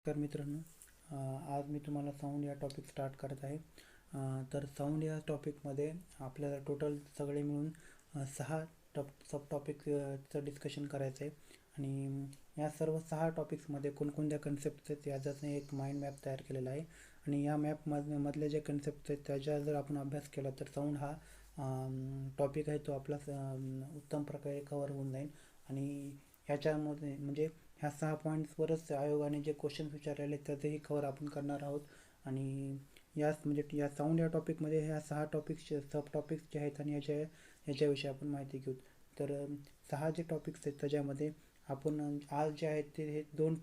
तर मित्रांनो, आज मी तुम्हाला साऊंड या टॉपिक स्टार्ट करत आहे. तर साऊंड या टॉपिकमध्ये आपल्याला टोटल सगळे मिळून 6 सब टॉपिकचं डिस्कशन करायचं आहे. आणि या सर्व 6 टॉपिक्समध्ये कोणकोणत्या कन्सेप्ट आहेत याचा एक माइंड मॅप तयार केलेला आहे. आणि या मधले जे कन्सेप्ट आहेत त्याचा जर आपण अभ्यास केला तर साऊंड हा टॉपिक आहे तो आपला उत्तम प्रकारे कव्हर होऊन जाईल. आणि ह्याच्यामध्ये म्हणजे ह्या 6 पॉईंट्सवरच आयोगाने जे क्वेश्चन्स विचारलेले त्याचेही कव्हर आपण करणार आहोत. आणि याच म्हणजे या साऊंड या टॉपिकमध्ये ह्या 6 टॉपिक्सचे सब टॉपिक्स जे आहेत आणि याच्याविषयी आपण माहिती घेऊ. तर 6 जे टॉपिक्स आहेत त्याच्यामध्ये आपण आज जे आहेत ते हे 2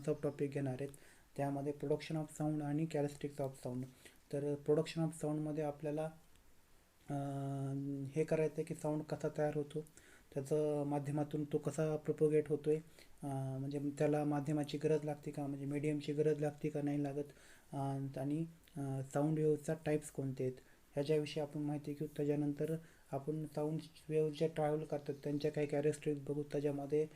सब टॉपिक घेणार आहेत. त्यामध्ये प्रोडक्शन ऑफ साऊंड आणि कॅरेक्टरिस्टिक्स ऑफ साऊंड. तर प्रोडक्शन ऑफ साऊंडमध्ये आपल्याला हे करायचं आहे की साऊंड कसा तयार होतो, त्याचं माध्यमातून तो कसा प्रोपोगेट होतो आहे, म्हणजे त्याला माध्यमाची गरज लागते का, म्हणजे मीडियमची गरज लागते का नाही लागत, आणि साऊंड वेव्हचा टाईप्स कोणते आहेत ह्याच्याविषयी आपण माहिती घेऊ. त्याच्यानंतर आपण साऊंड वेव्ह जे ट्रॅव्हल करतात त्यांच्या काही कॅरेक्टरिस्टिक्स बघू. त्याच्यामध्ये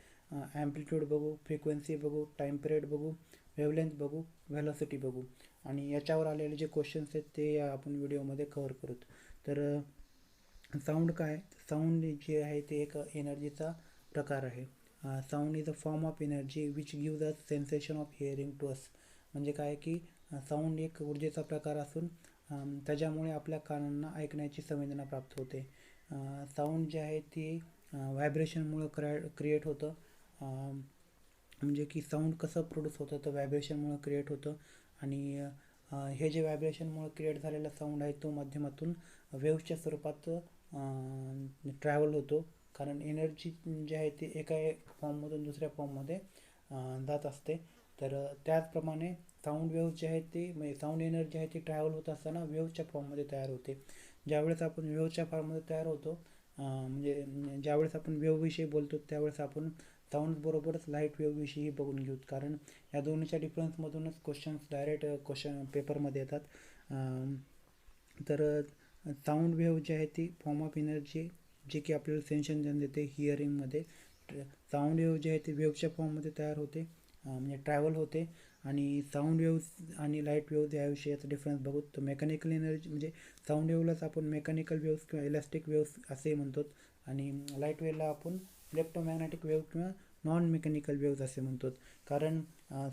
ॲम्प्लिट्यूड बघू, फ्रिक्वेन्सी बघू, टाईम पिरियड बघू, वेव्हलेंथ बघू, व्हेलॉसिटी बघू. आणि याच्यावर आलेले जे क्वेश्चन्स आहेत ते आपण व्हिडिओमध्ये कव्हर करू. तर साऊंड काय, साऊंड जे आहे ते एक एनर्जीचा प्रकार आहे. Sound is a form of energy which gives us sensation of hearing to us. म्हणजे काय की साऊंड एक ऊर्जेचा प्रकार असून त्याच्यामुळे आपल्या कानांना ऐकण्याची संवेदना प्राप्त होते. साऊंड जे आहे ती व्हायब्रेशनमुळं क्रिएट होतं. म्हणजे की साऊंड कसं प्रोड्यूस होतं तर व्हायब्रेशनमुळं क्रिएट होतं. आणि हे जे व्हायब्रेशनमुळं क्रिएट झालेला साऊंड आहे तो माध्यमातून वेव्हच्या स्वरूपात ट्रॅव्हल होतो. कारण एनर्जी जी आहे ती एका फॉर्ममधून दुसऱ्या फॉर्ममध्ये जात असते. तर त्याचप्रमाणे साऊंड वेव्ह जे आहे ती म्हणजे साऊंड एनर्जी आहे ती ट्रॅव्हल होत असताना वेव्हच्या फॉर्ममध्ये तयार होते. ज्यावेळेस आपण वेव्हच्या फॉर्ममध्ये तयार होतो, म्हणजे ज्यावेळेस आपण वेव्हविषयी बोलतो त्यावेळेस आपण साऊंडबरोबरच लाईट वेव्हविषयी बघून घेऊ. कारण या दोन्हीच्या डिफरन्समधूनच क्वेश्चन्स डायरेक्ट क्वेश्चन पेपरमध्ये येतात. तर साऊंड वेव्ह जी आहे ती फॉर्म ऑफ एनर्जी जी की आपल्याला सेन्सेशन देते हिअरिंगमध्ये. साऊंड वेव्ह जी आहे ती वेव्हच्या फॉर्ममध्ये तयार होते, म्हणजे ट्रॅव्हल होते. आणि साऊंड वेव्ह आणि लाईट वेव्ह याविषयी याचा डिफरन्स बघू. तर मेकॅनिकल एनर्जी म्हणजे साऊंड वेव्हलाच आपण मेकॅनिकल वेव्स किंवा इलास्टिक वेव्स असेही म्हणतो. आणि लाईट वेव्हला आपण इलेक्ट्रोमॅग्नेटिक वेव्ह किंवा नॉन मेकॅनिकल वेव्ज असे म्हणतो. कारण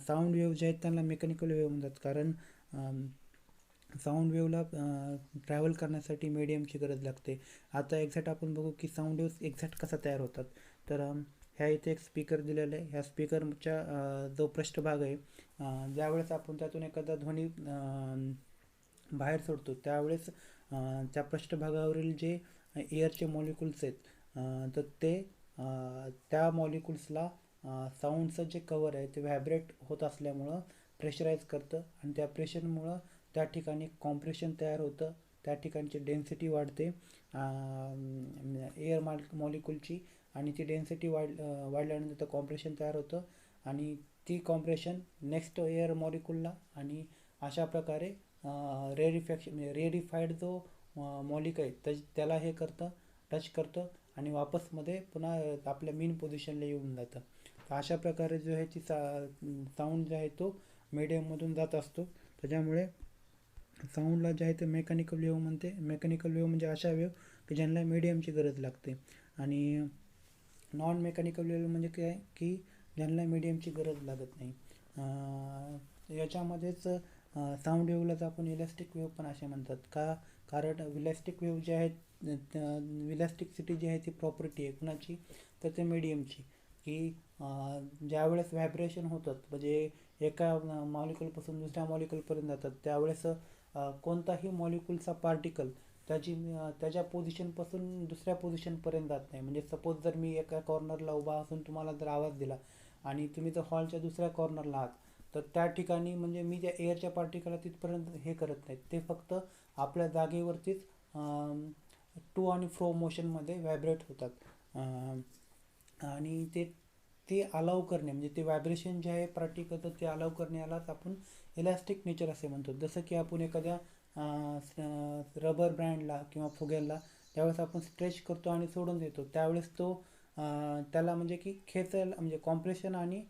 साऊंड वेव्ह जे आहेत त्यांना मेकॅनिकल वेव्ह म्हणतात कारण साऊंड वेव्हला ट्रॅव्हल करण्यासाठी मीडियमची गरज लागते. आता एक्झॅक्ट आपण बघू की साऊंड वेव्स एक्झॅक्ट कसा तयार होतात. तर ह्या इथे एक स्पीकर दिलेला आहे. ह्या स्पीकरच्या जो पृष्ठभाग आहे, ज्यावेळेस आपण त्यातून एखादा ध्वनी बाहेर सोडतो त्यावेळेस त्या पृष्ठभागावरील जे एअरचे मॉलिक्युल्स आहेत तर ते त्या मॉलिक्युल्सला साऊंडचं जे कवर आहे ते व्हायब्रेट होत असल्यामुळं प्रेशराईज करतं. आणि त्या प्रेशरमुळं त्या ठिकाणी कॉम्प्रेशन तयार होतं, त्या ठिकाणची डेन्सिटी वाढते एअर मॉलिक्युलची. आणि ती डेन्सिटी वाढल्यानंतर कॉम्प्रेशन तयार होतं आणि ती कॉम्प्रेशन नेक्स्ट एअर मॉलिक्युलला आणि अशा प्रकारे रेरिफाईड जो मॉलिक आहे त्याला हे करतं, टच करतं आणि वापसमध्ये पुन्हा आपल्या मेन पोझिशनला येऊन जातं. तर अशा प्रकारे जो आहे ती साऊंड जो आहे तो मीडियममधून जात असतो. त्याच्यामुळे साऊंडला जे आहे ते मेकॅनिकल वेव्ह म्हणते. मेकॅनिकल वेव्ह म्हणजे अशा वेव्ह की ज्यांना मीडियमची गरज लागते. आणि नॉन मेकॅनिकल वेव्ह म्हणजे काय की ज्यांना मीडियमची गरज लागत नाही. याच्यामध्येच साऊंड वेव्हलाच आपण इलॅस्टिक वेव्ह पण असे म्हणतात का, कारण इलॅस्टिक वेव्ह जे आहेत इलॅस्टिकसिटी जी आहे ती प्रॉपर्टी आहे कुणाची तर ते मीडियमची. की ज्यावेळेस व्हायब्रेशन होतात म्हणजे एका मॉलिक्युलपासून दुसऱ्या मॉलिक्युलपर्यंत जातात त्यावेळेस कोणताही मॉलिक्युलचा पार्टिकल त्याच्या पोझिशनपासून दुसऱ्या पोझिशनपर्यंत जात नाही. म्हणजे सपोज जर मी एका कॉर्नरला उभा असून तुम्हाला जर आवाज दिला आणि तुम्ही जर हॉलच्या दुसऱ्या कॉर्नरला आहात तर त्या ठिकाणी म्हणजे मी त्या एअरच्या पार्टिकलला तिथपर्यंत हे करत नाहीत, ते फक्त आपल्या जागेवरतीच टू आणि फ्रो मोशनमध्ये व्हायब्रेट होतात. आणि ते अलाव करणे म्हणजे ते व्हायब्रेशन जे आहे पार्टिकल तर ते अलाव करणे यालाच आपण इलॅस्टिक नेचर असे म्हणतो. जसं की आपण एखाद्या रबर ब्रँडला किंवा फुग्याला त्यावेळेस आपण स्ट्रेच करतो आणि सोडून देतो त्यावेळेस तो त्याला म्हणजे की खेचायला म्हणजे कॉम्प्रेशन आणि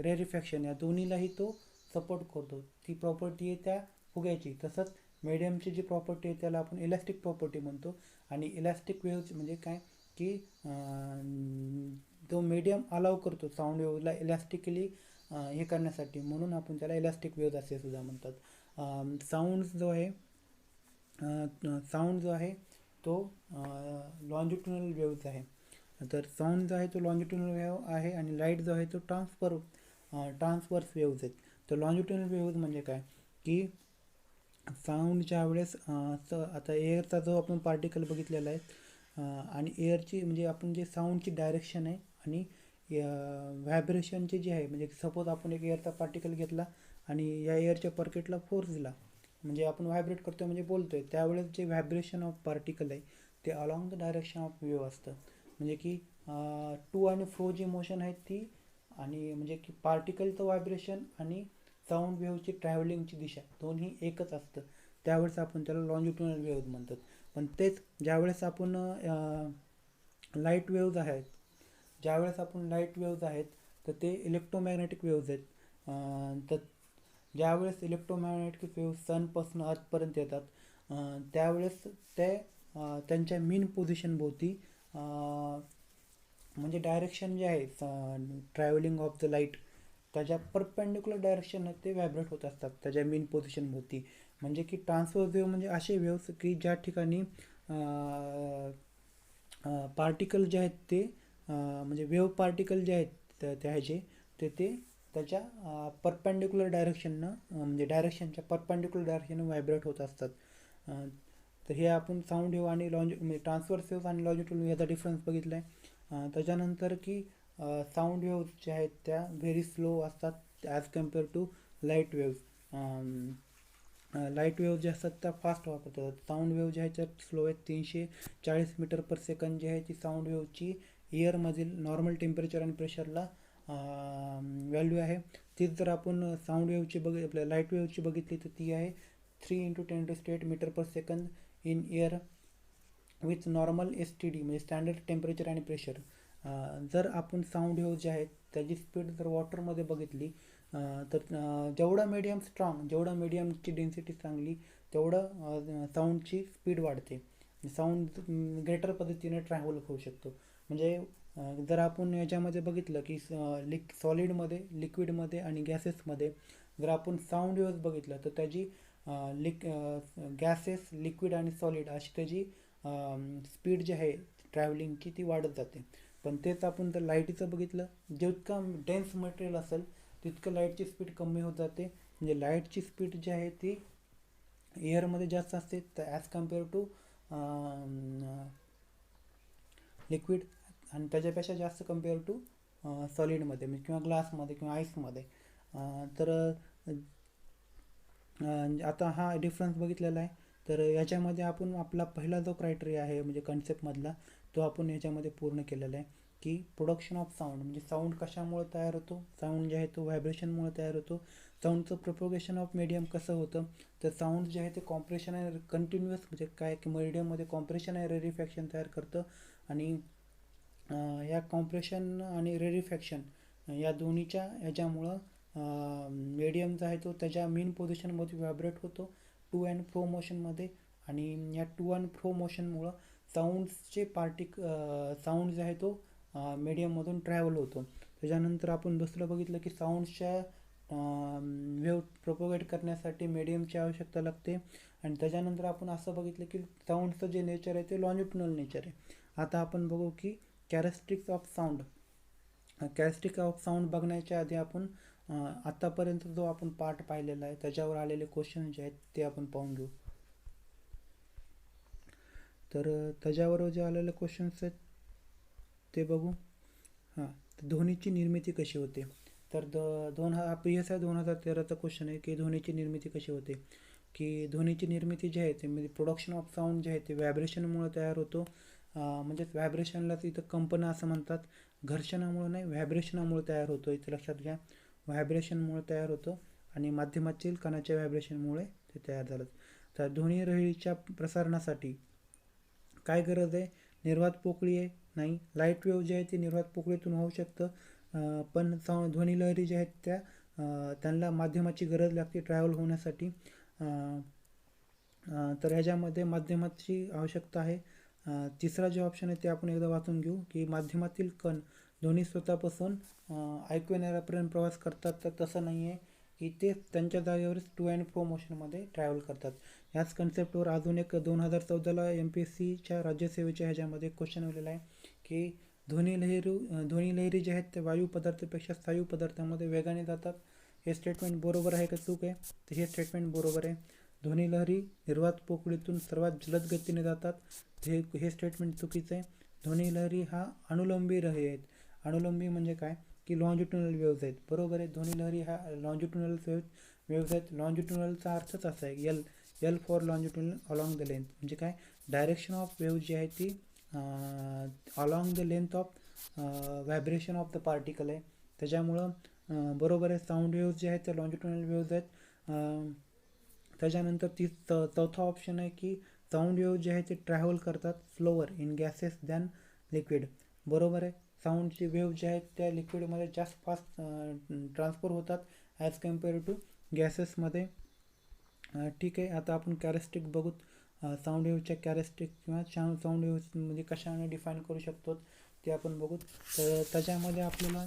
रेरिफॅक्शन या दोन्हीलाही तो सपोर्ट करतो. ती प्रॉपर्टी आहे त्या फुग्याची. तसंच मीडियमची जी प्रॉपर्टी आहे त्याला आपण इलॅस्टिक प्रॉपर्टी म्हणतो. आणि इलॅस्टिक वेव्हज म्हणजे काय की तो मीडियम अलाव करतो साऊंड वेव्हला इलॅस्टिकली हे करण्यासाठी, म्हणून आपण त्याला इलॅस्टिक वेव्हज असे सुद्धा म्हणतात. साऊंड जो आहे तो लॉन्जिट्युनल वेव्हज आहे. तर साऊंड जो आहे तो लॉन्जिट्युनल वेव्ह आहे आणि लाईट जो आहे तो ट्रान्सवर्स वेव्हज आहेत. तर लॉन्जिट्युनल वेव्हज म्हणजे काय की साऊंड ज्या वेळेस आता एअरचा जो आपण पार्टिकल बघितलेला आहे आणि एअरची म्हणजे आपण जे साऊंडची डायरेक्शन आहे आणि व्हायब्रेशनची जी आहे, म्हणजे सपोज आपण एक एअरचा पार्टिकल घेतला आणि या एअरच्या पार्टिकलला फोर्स दिला, म्हणजे आपण व्हायब्रेट करतोय म्हणजे बोलतोय, त्यावेळेस जे व्हायब्रेशन ऑफ पार्टिकल आहे ते along the direction of wave असतं. म्हणजे की टू आणि फ्रो जी मोशन आहेत ती, आणि म्हणजे की पार्टिकलचं व्हायब्रेशन आणि साऊंड वेव्हची ट्रॅव्हलिंगची दिशा दोन्ही एकच असतं. त्यावेळेस आपण त्याला लॉन्जिट्युनल वेव्ह म्हणतात. पण तेच ज्यावेळेस आपण लाईट वेव्हज आहेत तर ते इलेक्ट्रोमॅग्नेटिक वेव्हज आहेत. तर ज्यावेळेस इलेक्ट्रोमॅग्नेटिक वेव्ह सनपासून अर्थपर्यंत येतात त्यावेळेस ते त्यांच्या मीन पोझिशनभोवती म्हणजे डायरेक्शन जे आहे ट्रॅव्हलिंग ऑफ द लाईट त्याच्या परपेंडिक्युलर डायरेक्शन ते व्हायब्रेट होत असतात त्याच्या मीन पोझिशनभोवती. म्हणजे की ट्रान्सवर्स वेव्ह म्हणजे असे वेव्हज की ज्या ठिकाणी पार्टिकल जे आहेत ते म्हणजे वेव्ह पार्टिकल जे आहेत त्या ह्याचे ते त्याच्या परपेंडिक्युलर डायरेक्शननं म्हणजे डायरेक्शनच्या परपेंडिक्युलर डायरेक्शननं व्हायब्रेट होत असतात. तर हे आपण साऊंड वेव्ह आणि म्हणजे ट्रान्सवर्स वेव्ह आणि लॉन्जिट्युडनल वेव्ह याचा डिफरन्स बघितला आहे. त्याच्यानंतर की साऊंड वेव्ह ज्या आहेत त्या व्हेरी स्लो असतात as compared to light wave. Light wave जे असतात त्या फास्ट वापरतात. साऊंड वेव्ह जे आहेत त्या स्लो आहेत. 340 मीटर पर सेकंड जी आहे ती साऊंड वेव्हची एअरमधील नॉर्मल टेम्परेचर आणि प्रेशरला व्हॅल्यू आहे. तीच जर आपण साऊंड वेव्हची आपल्या लाईट वेव्हची बघितली तर ती आहे 3 × 10⁸ metre per second in air with normal STD म्हणजे स्टँडर्ड टेम्परेचर आणि प्रेशर. जर आपण साऊंड वेव्ह जे आहेत त्याची स्पीड जर वॉटरमध्ये बघितली तर जेवढा मीडियमची डेन्सिटी चांगली तेवढं साऊंडची स्पीड वाढते. साऊंड ग्रेटर पद्धतीने ट्रॅव्हल होऊ शकतो. म्हणजे जर आपण याच्यामध्ये बघितलं की सॉलिडमध्ये, लिक्विडमध्ये आणि गॅसेसमध्ये जर आपण साऊंड वेव्ह बघितलं तर त्याची गॅसेस, लिक्विड आणि सॉलिड अशी त्याची स्पीड जी आहे ट्रॅव्हलिंगची ती वाढत जाते. पण तेच आपण जर लाईटीचं बघितलं, जितकं डेन्स मटेरियल असेल तितकं लाईटची स्पीड कमी होत जाते. म्हणजे लाईटची स्पीड जी आहे ती एअरमध्ये जास्त असते ॲज कम्पेअर टू लिक्विड आणि त्याच्यापेक्षा जास्त कम्पेअर टू सॉलिडमध्ये म्हणजे किंवा ग्लासमध्ये किंवा आईसमध्ये. तर आता हा डिफरन्स बघितलेला आहे. तर याच्यामध्ये आपण आपला पहिला जो क्रायटेरिया आहे म्हणजे कन्सेप्टमधला तो आपण याच्यामध्ये पूर्ण केलेला आहे की प्रोडक्शन ऑफ साऊंड म्हणजे साऊंड कशामुळे तयार होतो. साऊंड जे आहे तो व्हायब्रेशनमुळे तयार होतो. साऊंडचं प्रोपोगेशन ऑफ मीडियम कसं होतं तर साऊंड जे आहे ते कॉम्प्रेशन आहे कंटिन्युअस म्हणजे काय की मीडियममध्ये कॉम्प्रेशन आहे रेरिफॅक्शन तयार करतं. आणि या कॉम्प्रेशन आणि रेरिफॅक्शन या दोन्हीच्या ह्याच्यामुळं मीडियमचा आहे तो त्याच्या मीन पोझिशनमध्ये व्हायब्रेट होतो टू अँड फ्रो मोशनमध्ये. आणि या टू अँड फ्रो मोशनमुळं साऊंड जे आहे तो मीडियममधून ट्रॅव्हल होतो. त्याच्यानंतर आपण दुसरं बघितलं की साऊंडच्या वेव्ह प्रोपोगेट करण्यासाठी मीडियमची आवश्यकता लागते. आणि त्याच्यानंतर आपण असं बघितलं की साऊंडचं जे नेचर आहे ते लॉन्जिट्युडनल नेचर आहे. आता आपण बघू की कॅरेक्टरिस्टिक्स ऑफ साऊंड बघण्याच्या आधी आपण आत्तापर्यंत जो आपण पार्ट पाहिलेला आहे त्याच्यावर आलेले क्वेश्चन जे आहेत ते आपण पाहून घेऊ. तर त्याच्यावर जे आलेले क्वेश्चन्स आहेत ते बघू. ध्वनीची निर्मिती कशी होते. तर PSI 2013चा क्वेश्चन आहे की ध्वनीची निर्मिती कशी होते. की ध्वनीची निर्मिती जी आहे ते म्हणजे प्रोडक्शन ऑफ साऊंड जे आहे ते व्हायब्रेशनमुळे तयार होतो. म्हणजेच व्हायब्रेशनलाच इथं कंपनं असं म्हणतात. घर्षणामुळे नाही, व्हायब्रेशनामुळे तयार होतो. इथं लक्षात घ्या, व्हायब्रेशनमुळे तयार होतं आणि माध्यमातील कणाच्या व्हायब्रेशनमुळे ते तयार झालं. तर ध्वनिलहरीच्या प्रसारणासाठी काय गरज आहे. निर्वात पोकळी आहे नाही. लाईट वेव्ह जे आहे ती निर्वात पोकळीतून होऊ शकतं. पण ध्वनी लहरी ज्या आहेत त्या त्यांना माध्यमाची गरज लागते ट्रॅव्हल होण्यासाठी. तर ह्याच्यामध्ये माध्यमाची आवश्यकता आहे. तिसरा जो ऑप्शन आहे ते आपण एकदा वाचून घेऊ, की माध्यमातील कण ध्वनी स्रोतापासून ऐकू येणाऱ्यापर्यंत प्रवास करतात. तर तसं नाही आहे, की ते त्यांच्या जागेवरच टू अँड फ्रो मोशनमध्ये ट्रॅव्हल करतात. ह्याच कन्सेप्टवर अजून एक 2014ला MPSCच्या राज्यसेवेच्या ह्याच्यामध्ये क्वेश्चन आलेला आहे, की ध्वनी लहरी जे आहेत ते वायू पदार्थापेक्षा स्थायू पदार्थामध्ये वेगाने जातात. हे स्टेटमेंट बरोबर आहे का चूक आहे? तर हे स्टेटमेंट बरोबर आहे. ध्वनी लहरी निर्वात पोकळीतून सर्वात जलद गतीने जातात. हे स्टेटमेंट चुकीचं आहे. ध्वनी लहरी हा अनुलंबी लहरी आहेत. अनुलंबी म्हणजे काय, की लॉन्जिट्युनल वेव्ज आहेत. बरोबर आहे, ध्वनी लहरी हा लॉन्जिट्युनल वेव्ज आहेत. लॉन्जिट्युनलचा अर्थच असा आहे, L for longitudinal along the length. म्हणजे काय, डायरेक्शन ऑफ वेव्ह जी आहे ती along the length of vibration of the particle आहे. त्याच्यामुळं बरोबर आहे, साऊंड वेव्ज जे आहेत त्या लॉन्जिट्युनल वेव्ज आहेत. त्याच्यानंतर चौथा ऑप्शन आहे, की साऊंड वेव्ह जे आहे ते ट्रॅव्हल करतात slower in gases than liquid. बरोबर आहे, साऊंडची वेव्ह जे आहेत त्या लिक्विडमध्ये जास्त फास्ट ट्रान्सफर होतात ॲज कम्पेअर टू गॅसेसमध्ये. ठीक आहे, आता आपण कॅरेस्टिक बघूत. साऊंड वेव्हच्या कॅरेस्टिक किंवा साऊंड वेव्ह म्हणजे कशाने डिफाईन करू शकतो ते आपण बघू. तर त्याच्यामध्ये आपल्याला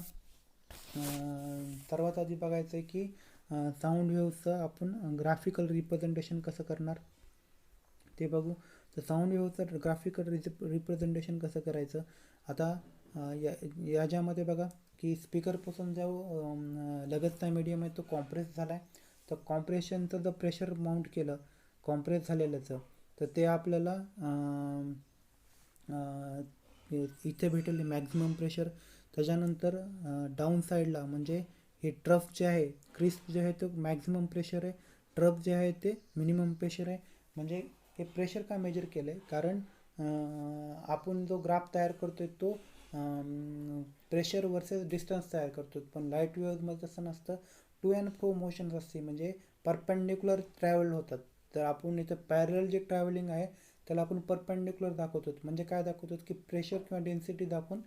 सर्वात आधी बघायचं आहे, की साऊंड वेव्हचं आपण ग्राफिकल रिप्रेझेंटेशन कसं करणार ते बघू. तर साऊंड वेव्हचं ग्राफिकल रिप्रेझेंटेशन कसं करायचं. आता याच्यामध्ये बघा, की स्पीकरपासून जो लगतचा मीडियम आहे तो कॉम्प्रेस झाला आहे. तर कॉम्प्रेशनचं जर प्रेशर माउंट केलं कॉम्प्रेस झालेल्याचं, तर ते आपल्याला इथे भेटेल मॅक्झिमम प्रेशर. त्याच्यानंतर डाऊन साईडला म्हणजे हे ट्रफ जे आहे, क्रिस्प जे आहे तो मॅक्झिमम प्रेशर आहे, ट्रफ जे आहे ते मिनिमम प्रेशर आहे. म्हणजे हे प्रेशर का मेजर केलं आहे, कारण आपण जो ग्राफ तयार करतो आहे तो प्रेशर वर्सेस डिस्टन्स तयार करतो. पण लाईट वेव्हमध्ये तसं नसतं, टू अँड फ्रो मोशन्स असते, म्हणजे परपेंडिक्युलर ट्रॅव्हल होतात. तर आपण इथं पॅरल जे ट्रॅव्हलिंग आहे त्याला आपण परपेंडिक्युलर दाखवतो. म्हणजे काय दाखवतो, की प्रेशर किंवा डेन्सिटी दाखवून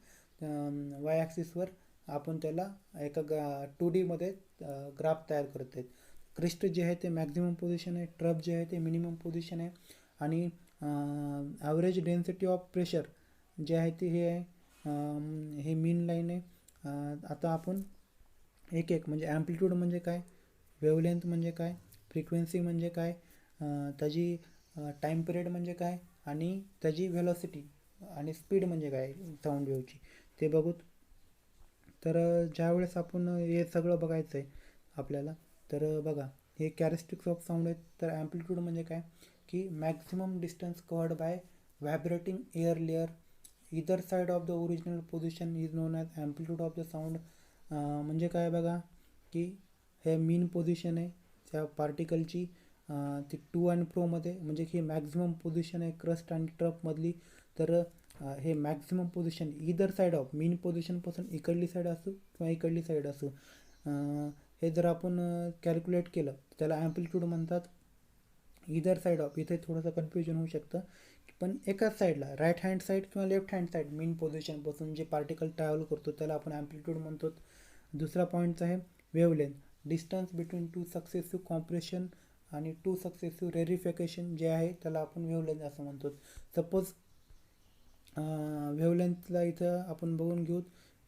वाय ॲक्सिसवर आपण त्याला एका 2D मध्ये ग्राफ तयार करत आहेत. क्रिस्ट जे आहे ते मॅक्झिमम पोझिशन आहे, ट्रफ जे आहे ते मिनिमम पोझिशन आहे, आणि ॲव्हरेज डेन्सिटी ऑफ प्रेशर जे आहे ते हे आहे, हे मीन लाईन आहे. आता आपण एक एक म्हणजे ॲम्प्लिट्यूड म्हणजे काय, वेवलेंथ म्हणजे काय, फ्रिक्वेन्सी म्हणजे काय, त्याची टाईम पिरियड म्हणजे काय, आणि त्याची व्हेलॉसिटी आणि स्पीड म्हणजे काय साऊंड वेव्हची ते बघूत. तर ज्यावेळेस आपण हे सगळं बघायचं आहे आपल्याला, तर बघा हे कॅरेस्टिक्स ऑफ साऊंड आहेत. तर ॲम्प्लिट्यूड म्हणजे काय, की maximum distance covered bye vibrating air layer either side of the original position is non as amplitude of the sound. म्हणजे काय बघा, की हे मीन पोझिशन आहे त्या पार्टिकलची, ती टू अँड फ्रोमध्ये, म्हणजे ही मॅक्झिमम पोझिशन आहे क्रस्ट आणि ट्रफमधली. तर हे maximum position either side of mean पोझिशनपासून इकडली साईड असू किंवा इकडली साईड असू, हे जर आपण कॅल्क्युलेट केलं त्याला ॲम्प्लिट्यूड म्हणतात. इदर साईड ऑफ, इथे थोडंसं कन्फ्युजन होऊ शकतं, पण एकाच साईडला राईट हँड साईड किंवा लेफ्ट हँड साईड मीन पोझिशनपासून जे पार्टिकल ट्रॅव्हल करतो त्याला आपण ॲम्प्लिट्यूड म्हणतो. दुसरा पॉईंटचा आहे wavelength, distance between two successive compression आणि टू सक्सेसिव्ह रेरिफिकेशन जे आहे त्याला आपण वेवलेंथ असं म्हणतो. सपोज वेवलेंथला इथं आपण बघून घेऊ,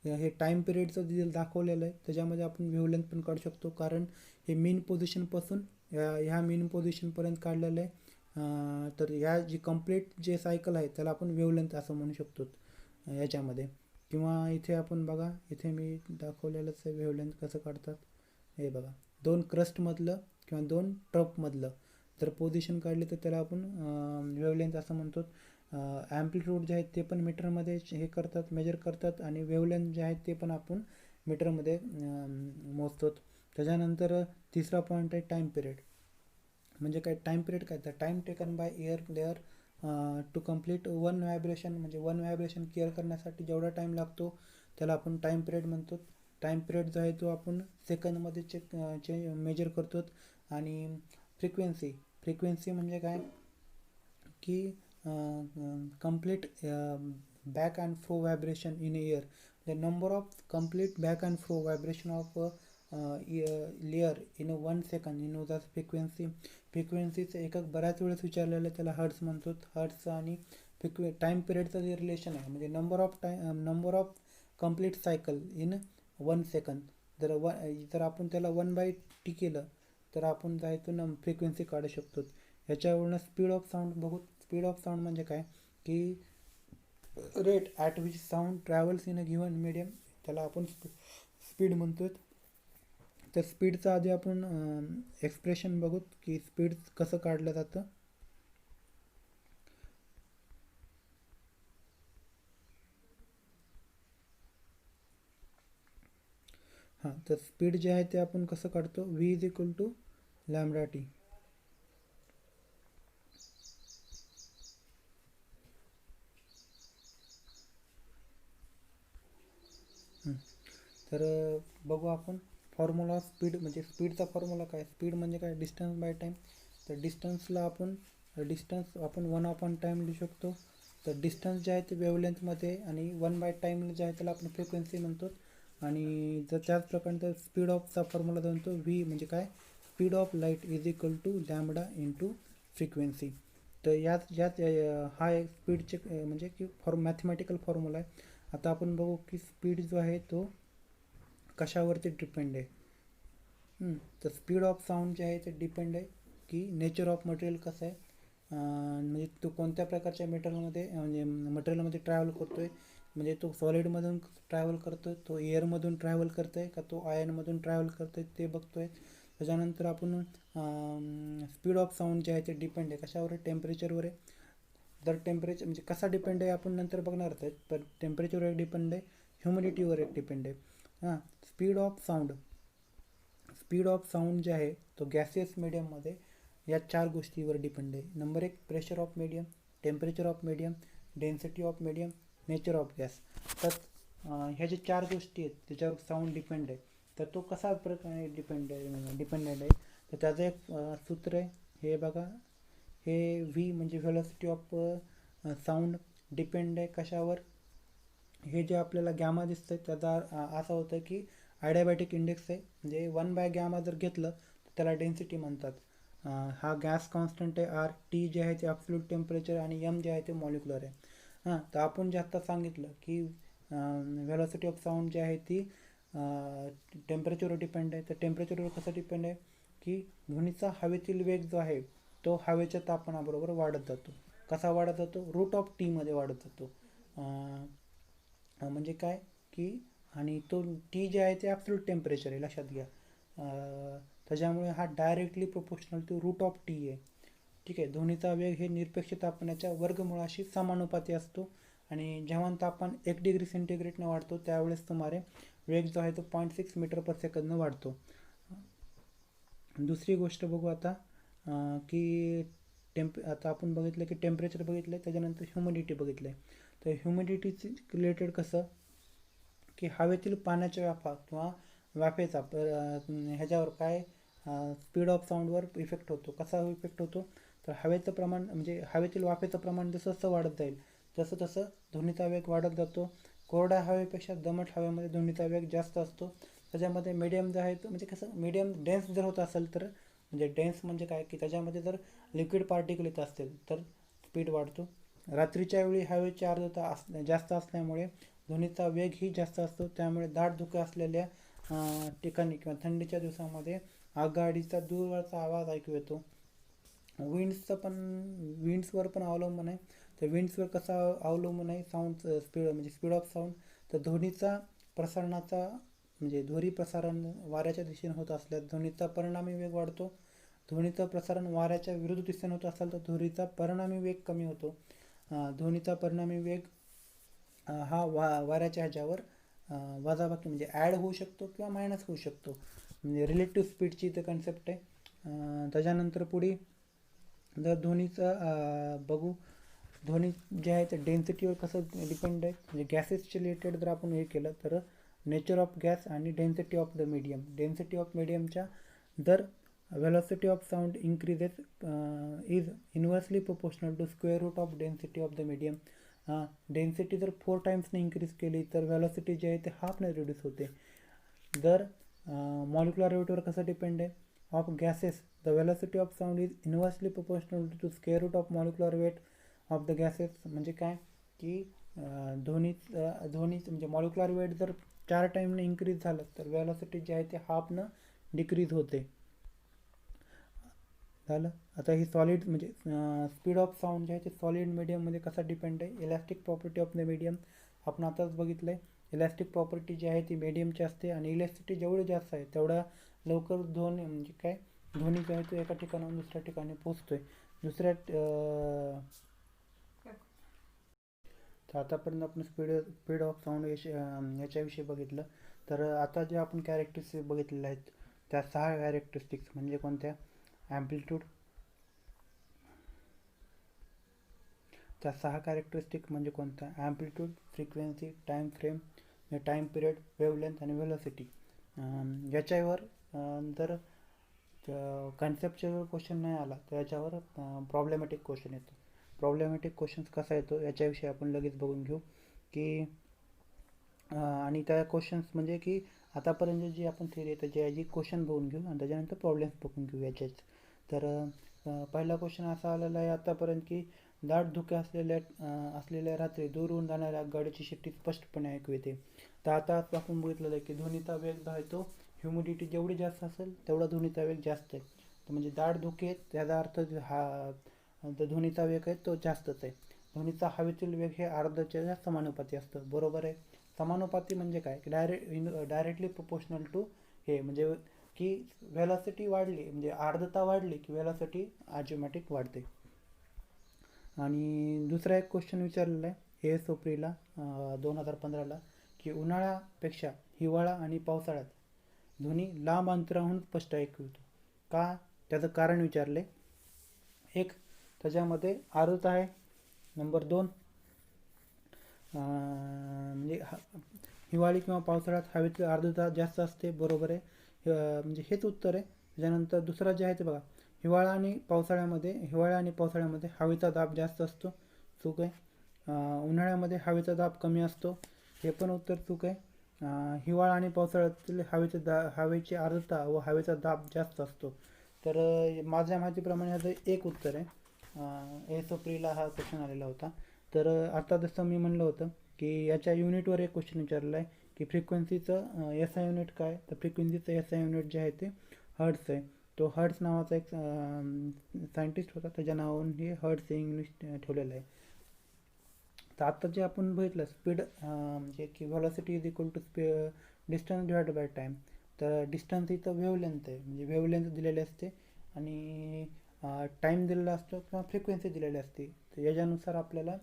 हे टाईम पिरियडचं जे दाखवलेलं आहे त्याच्यामध्ये आपण वेवलेंथ पण काढू शकतो, कारण हे मीन पोझिशनपासून ह्या मीन पोझिशनपर्यंत काढलेलं आहे. तर ह्या जी कंप्लीट जे सायकल आहे त्याला आपण वेवलेंथ असं म्हणू शकतो याच्यामध्ये. किंवा इथे आपण बघा, इथे मी दाखवलेलंच आहे वेवलेंथ कसं काढतात. हे बघा, दोन क्रस्टमधलं किंवा दोन ट्रफमधलं जर पोझिशन काढली तर त्याला आपण वेवलेंथ असं म्हणतो. ॲम्प्लिट्यूड जे आहेत ते पण मीटरमध्ये हे करतात, मेजर करतात, आणि वेवलेंथ जे आहेत ते पण आपण मीटरमध्ये मोजतो. त्याच्यानंतर तिसरा पॉईंट आहे टाईम पिरियड. म्हणजे काय टाईम पिरियड, काय तर time taken by air layer to complete one vibration. म्हणजे वन व्हायब्रेशन क्लिअर करण्यासाठी जेवढा टाईम लागतो त्याला आपण टाईम पिरियड म्हणतो. टाईम पिरियड जो आहे तो आपण सेकंदमध्ये मेजर करतो. आणि फ्रिक्वेन्सी म्हणजे काय, की complete back and fro vibration in air. the number of complete back and forth vibration of layer in 1 second that's frequency. फ्रिक्वेन्सीचं एकक बऱ्याच वेळेस विचारलेलं आहे, त्याला हर्ट्स म्हणतो. हर्ट्स आणि टाईम पिरियडचं जे रिलेशन आहे म्हणजे number of complete cycle in 1 second. जर आपण त्याला 1/t केलं तर आपण त्यातून फ्रिक्वेन्सी काढू शकतो. ह्याच्यावरून स्पीड ऑफ साऊंड बघू. स्पीड ऑफ साऊंड म्हणजे काय की rate at which sound travels in a given medium, त्याला आपण स्पीड म्हणतोय. तर स्पीडचं आधी आपण एक्सप्रेशन बघू की स्पीड कसं काढलं जातं. हां, तर स्पीड जे आहे ते आपण कसं काढतो, v is equal to lambda T. तर बघू आपण फॉर्म्युला स्पीड म्हणजे स्पीडचा फॉर्म्युला काय. स्पीड म्हणजे काय, डिस्टन्स बाय टाईम. तर डिस्टन्स आपण 1/टाईम लिहू शकतो. तर डिस्टन्स जे आहे ते वेवलेंथमध्ये आणि 1/टाईम जे आहे त्याला आपण फ्रिक्वेन्सी म्हणतो. आणि जर त्याच प्रकारे तर स्पीड ऑफचा फॉर्म्युला बनतो व्ही म्हणजे काय, speed of light is equal to lambda into frequency. तर यात हा एक स्पीडचे म्हणजे की मॅथमॅटिकल फॉर्म्युला आहे. आता आपण बघू की स्पीड जो आहे तो कशावरती डिपेंड आहे. तर स्पीड ऑफ साऊंड जे आहे ते डिपेंड आहे की नेचर ऑफ मटेरियल कसं आहे, म्हणजे तो कोणत्या प्रकारच्या मटेरियलमध्ये ट्रॅव्हल करतो आहे. म्हणजे तो सॉलिडमधून ट्रॅव्हल करतो आहे, तो एअरमधून ट्रॅव्हल करतो आहे का तो आयनमधून ट्रॅव्हल करतो आहे ते बघतो आहे. त्याच्यानंतर आपण स्पीड ऑफ साऊंड जे आहे ते डिपेंड आहे कशावर आहे, टेम्परेचरवर आहे. जर टेम्परेचर म्हणजे कसा डिपेंड आहे आपण नंतर बघणारच आहे, पण टेम्परेचरवर एक डिपेंड आहे, ह्युमिडिटीवर एक डिपेंड आहे. हां, स्पीड ऑफ साऊंड जे आहे तो गॅसियस मीडियममध्ये या 4 गोष्टीवर डिपेंड आहे. Number 1 pressure of medium, temperature of medium, density of medium, nature of gas. तर ह्या जे 4 गोष्टी आहेत त्याच्यावर साऊंड डिपेंड आहे. तर तो कसा प्रकारे डिपेंडेंट आहे, तर त्याचं एक सूत्र आहे हे बघा. हे व्ही म्हणजे व्हेलॉसिटी ऑफ साऊंड डिपेंड आहे कशावर, हे जे आपल्याला गॅमा दिसतं त्याचा असं होतं की ॲडियाबॅटिक इंडेक्स आहे. म्हणजे 1/γ जर घेतलं तर त्याला डेन्सिटी म्हणतात. हा गॅस कॉन्स्टंट आहे आर. टी जे आहे ते ॲब्सोल्यूट टेम्परेचर आणि एम जे आहे ते मॉलिक्युलर आहे. तर आपण जे आत्ता सांगितलं की व्हेलॉसिटी ऑफ साऊंड जी आहे ती टेम्परेचरवर डिपेंड आहे. तर टेम्परेचरवर कसं डिपेंड आहे की ध्वनीचा हवेतील वेग जो आहे तो हवेच्या तापमानाबरोबर वाढत जातो. कसा वाढत जातो, रूट ऑफ टीमध्ये वाढत जातो. म्हणजे काय की आणि तो टी जे आहे ते ॲब्सोल्यूट टेम्परेचर आहे लक्षात घ्या. त्याच्यामुळे हा directly proportional to root of T आहे. ठीक आहे. ध्वनीचा वेग हे निरपेक्ष तापमानाच्या वर्गमुळाशी समानुपाती असतो आणि जेव्हा तापमान 1 डिग्री सेंटीग्रेडनं वाढतो त्यावेळेस सुमारे वेग जो आहे तो 0.6 मीटर पर सेकंदनं वाढतो. दुसरी गोष्ट बघू आता की आता आपण बघितलं की टेम्परेचर बघितलं आहे, त्याच्यानंतर ह्युमिडिटी बघितलं आहे. तर ह्युमिडिटीची रिलेटेड कसं की हवेतील पाण्याच्या व्यापा किंवा वाफेचा ह्याच्यावर काय स्पीड ऑफ साऊंडवर इफेक्ट होतो. कसा इफेक्ट होतो, तर हवेचं प्रमाण म्हणजे हवेतील वाफेचं प्रमाण जसं जसं वाढत जाईल तसं तसं ध्वनीचा वेग वाढत जातो. कोरड्या हवेपेक्षा दमट हवेमध्ये ध्वनीचा वेग जास्त असतो. त्याच्यामध्ये मीडियम जे आहे तो म्हणजे कसं मीडियम डेन्स जर होत असेल तर म्हणजे डेन्स म्हणजे काय की त्याच्यामध्ये जर लिक्विड पार्टिकल येत असतील तर स्पीड वाढतो. रात्रीच्या वेळी हवेची आर्द्रता जास्त असल्यामुळे ध्वनीचा वेग ही जास्त असतो. त्यामुळे दाट धुके असलेल्या ठिकाणी किंवा थंडीच्या दिवसामध्ये आगगाडीचा दूरवरचा आवाज ऐकू येतो. विंड्सवर पण अवलंबून आहे. तर विंड्सवर कसा अवलंबून आहे साऊंड स्पीड म्हणजे स्पीड ऑफ साऊंड. तर ध्वनीचा प्रसारणाचा म्हणजे ध्वनी प्रसारण वाऱ्याच्या दिशेने होत असल्यास ध्वनीचा परिणामी वेग वाढतो. ध्वनीचं प्रसारण वाऱ्याच्या विरुद्ध दिशेने होत असेल तर ध्वनीचा परिणामी वेग कमी होतो. ध्वनीचा परिणामी वेग हा वाऱ्याच्या ह्याच्यावर वजाबाकी म्हणजे ॲड होऊ शकतो किंवा मायनस होऊ शकतो. म्हणजे रिलेटिव्ह स्पीडची इथं कन्सेप्ट आहे. त्याच्यानंतर पुढे जर ध्वनीचा बघू, ध्वनी जे आहे ते डेन्सिटीवर कसं डिपेंड आहे म्हणजे गॅसेसचे रिलेटेड जर आपण हे केलं तर नेचर ऑफ गॅस आणि density of the medium. Density of मीडियमच्या जर velocity of sound increases is inversely proportional to square root of density of the medium. Density जर 4 टाईम्सने इन्क्रीज केली तर व्हॅलॉसिटी जी आहे ते हाफने रिड्यूस होते. जर मॉलिक्युलर वेटवर कसं डिपेंड आहे, of gases the velocity of sound is inversely proportional to square root of molecular weight of the gases. म्हणजे काय की ध्वनीच म्हणजे मॉलिक्युलर वेट जर 4 टाईमने इन्क्रीज झालं तर व्हॅलॉसिटी जी आहे ते हाफनं डिक्रीज होते. झालं. आता ही सॉलिड म्हणजे स्पीड ऑफ साऊंड जे आहे ते सॉलिड मीडियममध्ये कसा डिपेंड आहे, elastic property of the medium आपण आताच बघितलं आहे. इलॅस्टिक प्रॉपर्टी जी आहे ती मीडियमची असते आणि इलॅस्टिसिटी जेवढी जास्त आहे तेवढा लवकर ध्वनी म्हणजे काय ध्वनी जो आहे तो एका ठिकाणाहून दुसऱ्या ठिकाणी पोचतोय. दुसऱ्या तर आतापर्यंत आपण स्पीड ऑफ साऊंड याच्याविषयी बघितलं. तर आता जे आपण कॅरेक्टरिस्टिक्स बघितलेल्या आहेत त्या 6 कॅरेक्टरिस्टिक्स म्हणजे कोणत्या, ॲम्प्लिट्यूड, त्या 6 कॅरेक्टरिस्टिक म्हणजे कोणत्या, amplitude, frequency, time frame, time period, wavelength आणि व्हेलॉसिटी. याच्यावर जर कन्सेप्च्युअल क्वेश्चन नाही आला तर याच्यावर प्रॉब्लेमॅटिक क्वेश्चन येतो. प्रॉब्लेमॅटिक क्वेश्चन कसा येतो याच्याविषयी आपण लगेच बघून घेऊ की आणि त्या क्वेश्चन्स म्हणजे की आतापर्यंत जी आपण थिअरी आहे त्याची क्वेश्चन बघून घेऊ आणि त्याच्यानंतर प्रॉब्लेम्स बघून घेऊ याच्याच. तर पहिला क्वेश्चन असा आलेला आहे आतापर्यंत की दाट धुके असलेल्या रात्री दूरहून जाणाऱ्या गाडीची शिट्टी स्पष्टपणे ऐकू येते. तर आता आपण बघितलेलं आहे की ध्वनीचा वेग जो आहे तो ह्युमिडिटी जेवढी जास्त असेल तेवढा ध्वनीचा वेग जास्त आहे. तर म्हणजे दाट धुके आहेत त्याचा अर्थ ध्वनीचा वेग आहे तो जास्तच आहे. ध्वनीचा हवेतील वेग हे अर्ध्याच्या समानुपाती असतं. बरोबर आहे. समानुपाती म्हणजे काय, डायरेक्टली प्रोपोर्शनल टू हे म्हणजे की व्हेलॉसिटी वाढली म्हणजे आर्द्रता वाढली की व्हेलॉसिटी ऑटोमॅटिक वाढते. आणि दुसरा एक क्वेश्चन विचारलेला आहे एएसओप्रीला 2015ला की उन्हाळ्यापेक्षा हिवाळा आणि पावसाळ्यात ध्वनी लांब अंतराहून स्पष्ट ऐकू येतो का, त्याचं कारण विचारले. एक, त्याच्यामध्ये आर्द्रता आहे. नंबर 2, म्हणजे हिवाळी किंवा पावसाळ्यात हवेतील आर्द्रता जास्त असते. बरोबर आहे. म्हणजे हेच उत्तर आहे. त्याच्यानंतर दुसरा जे आहे ते बघा, हिवाळा आणि पावसाळ्यामध्ये हवेचा दाब जास्त असतो. चूक आहे. उन्हाळ्यामध्ये हवेचा दाब कमी असतो. हे पण उत्तर चूक आहे. हिवाळा आणि पावसाळ्यातील हवेची आर्द्रता व हवेचा दाब जास्त असतो. तर माझ्या माहितीप्रमाणे ह्याचं एक उत्तर आहे. एएसओप्रीला हा क्वेश्चन आलेला होता. तर आता जसं मी म्हणलं होतं की याच्या युनिटवर एक क्वेश्चन विचारलेला आहे की फ्रिक्वेन्सीचं एसआय युनिट काय, तर फ्रिक्वेन्सीचं एसआय युनिट जे आहे ते हर्ट्स आहे. तो हर्ट्स नावाचा एक सायंटिस्ट होता, त्याच्या नावावरून हे हर्ट्स हे इंग्लिश ठेवलेलं आहे. तर आत्ता जे आपण बघितलं स्पीड म्हणजे की velocity is equal to distance divide by time. तर डिस्टन्स इथं वेवलेंथ आहे म्हणजे वेवलेंथ दिलेली असते आणि टाईम दिलेला असतो किंवा फ्रिक्वेन्सी दिलेली असते. तर याच्यानुसार आपल्याला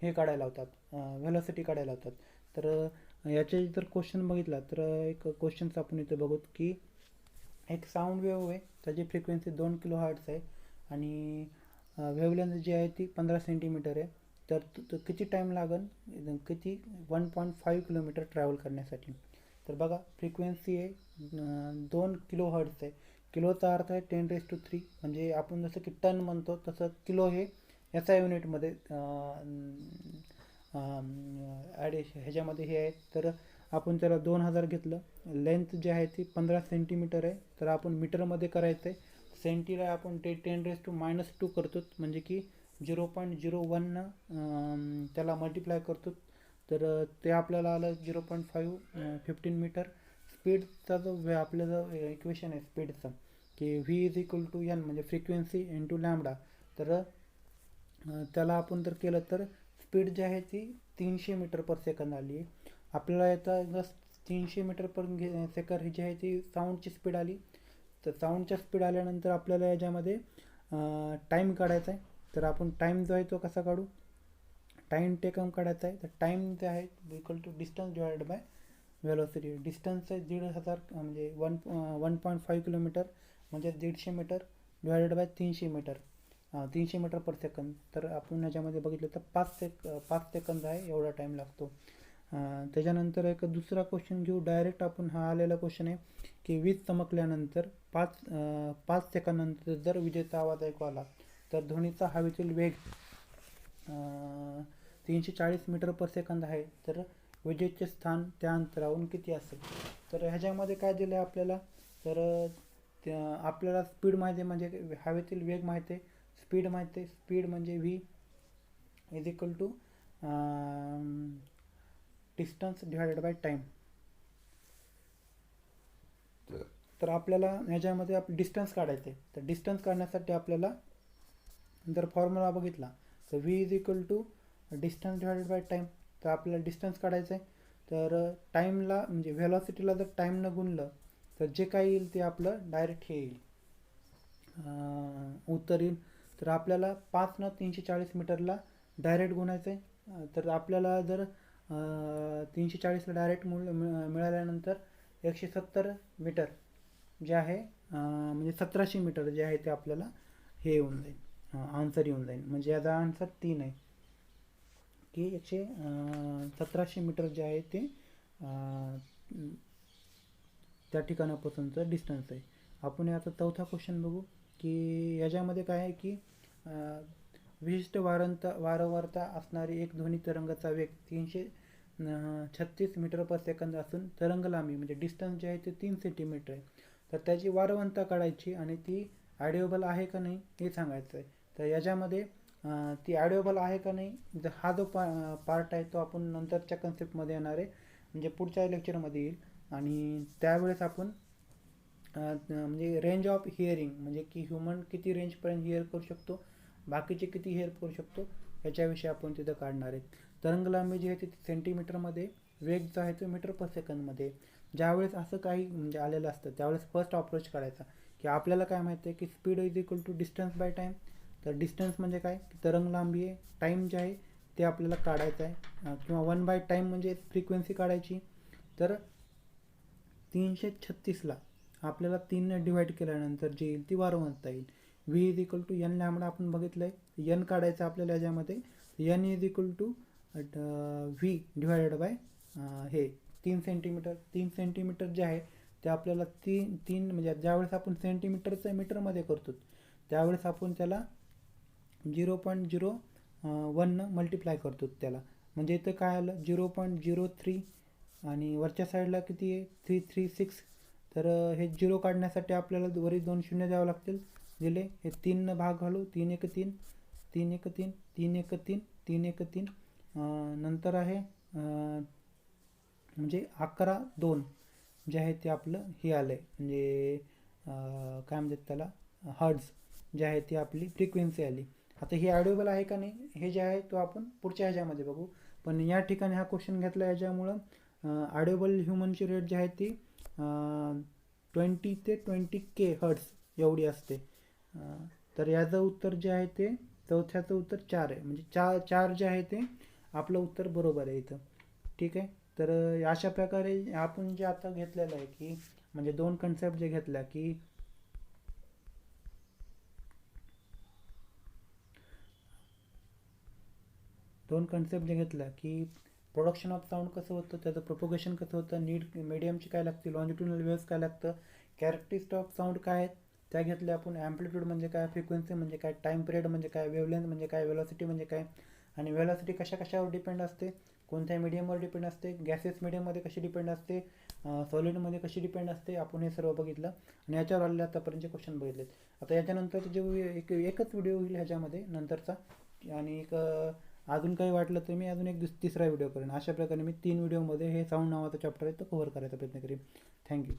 हे काढायला होतात, व्हेलॉसिटी काढायला होतात. तर याचे जर क्वेश्चन बघितला तर एक क्वेश्चन्स आपण इथे बघूत की एक साऊंड वेव्ह आहे, त्याची फ्रिक्वेन्सी 2 किलो हर्ट्स आहे आणि वेवलेंथ जी आहे ती 15 सेंटीमीटर आहे. तर किती टाईम लागेल, किती 1.5 किलोमीटर ट्रॅव्हल करण्यासाठी. तर बघा फ्रिक्वेन्सी आहे 2 किलो हर्ट्स आहे. किलोचा अर्थ आहे 10⁻³ म्हणजे आपण जसं की टन म्हणतो तसं किलो हे याचा युनिटमध्ये ह्याच्यामध्ये हे आहे. तर आपण त्याला 2000 घेतलं. लेंथ जी आहे ती 15 सेंटीमीटर आहे. तर आपण मीटरमध्ये करायचं आहे. सेंटीला आपण 10⁻² करतो म्हणजे की 0.01 त्याला मल्टिप्लाय करतो. तर ते आपल्याला आलं 0.515 मीटर. स्पीडचा जो आपलं जो इक्वेशन आहे स्पीडचं की V is equal to N म्हणजे फ्रिक्वेन्सी इंटू लॅम्बडा. तर त्याला आपण जर केलं तर स्पीड जी आहे ती 300 मीटर पर सेकंद आली आहे. आपल्याला आता 300 मीटर पर सेकंद ही जी आहे ती साऊंडची स्पीड आली. तर साऊंडच्या स्पीड आल्यानंतर आपल्याला याच्यामध्ये टाईम काढायचा आहे. तर आपण टाईम जो आहे तो कसा काढू, टाईम टेकन काढायचा आहे. तर टाईम जे आहे equal to distance divided by velocity. Distance आहे 1500 म्हणजे 1.5 किलोमीटर म्हणजे 150 metre divided by 300 metre 300 metre per second. तर आपण याच्यामध्ये बघितलं तर 5 सेकंद आहे एवढा टाईम लागतो. त्याच्यानंतर एक दुसरा क्वेश्चन घेऊ डायरेक्ट आपण. हा आलेला क्वेश्चन आहे की वीज चमकल्यानंतर 5 सेकंदानंतर जर विजेचा आवाज ऐकू आला तर ध्वनीचा हवेतील वेग 340 मीटर पर सेकंद आहे, तर विजेचे स्थान त्या अंतरावरून किती असेल? तर ह्याच्यामध्ये काय दिलं आहे आपल्याला? तर आपल्याला स्पीड माहिती आहे, म्हणजे हवेतील वेग माहिती आहे, स्पीड माहिती आहे. स्पीड म्हणजे v is equal to distance divided by time. तर आपल्याला ह्याच्यामध्ये डिस्टन्स काढायचं आहे. तर डिस्टन्स काढण्यासाठी आपल्याला जर फॉर्म्युला बघितला तर v is equal to distance divided by time. तर आपल्याला डिस्टन्स काढायचं आहे. तर टाईमला म्हणजे व्हेलॉसिटीला जर टाईमनं गुणलं तर जे काही येईल ते आपलं डायरेक्ट हे येईल, उत्तर येईल. तर आपल्याला 5 न 340 मीटरला डायरेक्ट गुणायचं आहे. तर आपल्याला जर 340ला डायरेक्ट मिळाल्यानंतर 170 मीटर जे आहे, म्हणजे 1700 मीटर जे आहे ते आपल्याला हे येऊन जाईल, आन्सर येऊन जाईल. म्हणजे याचा आन्सर 3 आहे की 1700 मीटर जे आहे ते त्या ठिकाणापासूनचं डिस्टन्स आहे. आपण याचा चौथा क्वेश्चन बघू की याच्यामध्ये काय आहे की विशिष्ट वारंवारता असणारी एक ध्वनी तरंगाचा वेग 336 मीटर पर सेकंद असून तरंग लांबी म्हणजे डिस्टन्स जे आहे ते 3 सेंटीमीटर आहे. तर त्याची वारंवारता काढायची आणि ती ॲडिएबल आहे का नाही हे सांगायचं आहे. तर याच्यामध्ये ती ॲडिएबल आहे का नाही, तर हा जो पार्ट आहे तो आपण नंतरच्या कन्सेप्टमध्ये येणार आहे, म्हणजे पुढच्या लेक्चरमध्ये येईल. आणि त्यावेळेस आपण म्हणजे रेंज ऑफ हिअरिंग म्हणजे की ह्युमन किती रेंजपर्यंत हिअर करू शकतो, बाकीचे किती हिअर करू शकतो याच्याविषयी आपण तिथं काढणार आहे. तरंग लांबी जी आहे ती सेंटीमीटरमध्ये, वेग जो आहे तो मीटर पर सेकंदमध्ये. ज्यावेळेस असं काही म्हणजे आलेलं असतं त्यावेळेस फर्स्ट अप्रोच करायचा की आपल्याला काय माहिती आहे की speed is equal to distance by time. तर डिस्टन्स म्हणजे काय, तरंग लांबी आहे, टाईम जे आहे ते आपल्याला काढायचं आहे, किंवा 1 बाय टाईम म्हणजे फ्रिक्वेन्सी काढायची. तर 336ला आपल्याला 3ने डिवाईड केल्यानंतर जे येईल ती वारंवारता येईल. v is equal to N lambda आपण बघितलं आहे, एन काढायचं आपल्याला याच्यामध्ये. N is equal to V divided by हे 3 सेंटीमीटर. 3 सेंटीमीटर जे आहे ते आपल्याला तीन म्हणजे ज्यावेळेस आपण सेंटीमीटरचं मीटरमध्ये करतो त्यावेळेस आपण त्याला 0.01 मल्टिप्लाय करतो त्याला, म्हणजे इथं काय आलं 0.03 आणि वरच्या साईडला किती आहे 336. तर हे 0 काढण्यासाठी आपल्याला वरी 2 शून्य द्यावं लागतील. दिले हे 3 भाग घालू, 3 1 3 3 1 3 3 1 3 3 1 3, नंतर आहे म्हणजे 11 2 जे आहे ते आपलं हे आलं आहे, म्हणजे काय म्हणतात त्याला हर्ट्ज जे आहे ती आपली फ्रिक्वेन्सी आली. आता ही ॲडिएबल आहे का नाही हे जे आहे तो आपण पुढच्या ह्याच्यामध्ये बघू. पण या ठिकाणी हा क्वेश्चन घेतला याच्यामुळं ॲडिएबल ह्युमनची रेट जी आहे ती 20 ते 20K हर्ट्स एवढी असते. तर याचं उत्तर जे आहे ते चौथ्याचं उत्तर 4 आहे, म्हणजे चार जे आहे ते आपलं उत्तर बरोबर आहे इथं. ठीक आहे. तर अशा प्रकारे आपण जे आता घेतलेलं आहे की म्हणजे दोन कन्सेप्ट जे घेतल्या की प्रोडक्शन ऑफ साऊंड कसं होतं, त्याचं प्रोपोगेशन कसं होतं, मीडियमची काय लागते, लॉन्जिट्युडनल वेव्स काय लागतं, कॅरेक्टरिस्टिक ऑफ साऊंड काय आहेत त्या घेतल्या आपण. ॲम्प्लिट्यूड म्हणजे काय, फ्रिक्वेन्सी म्हणजे काय, टाईम पिरियड म्हणजे काय, वेवलेंथ म्हणजे काय, वेलॉसिटी म्हणजे काय, आणि वेलॉसिटी कशावर डिपेंड असते, कोणत्या मीडियमवर डिपेंड असते, गॅसेस मीडियममध्ये कशी डिपेंड असते, सॉलिडमध्ये कशी डिपेंड असते, आपण हे सर्व बघितलं. आणि याच्यावर आलेले आतापर्यंतचे क्वेश्चन बघितलेत. आता याच्यानंतर जे एकच व्हिडिओ होईल ह्याच्यामध्ये नंतरचा, आणि एक अजून काही वाटलं तर मी अजून एक तिसरा व्हिडिओ करेन. अशा प्रकारे मी 3 व्हिडिओमध्ये हे साऊंड नावाचा चॅप्टर आहे तो कव्हर करायचा प्रयत्न करेन. थँक्यू.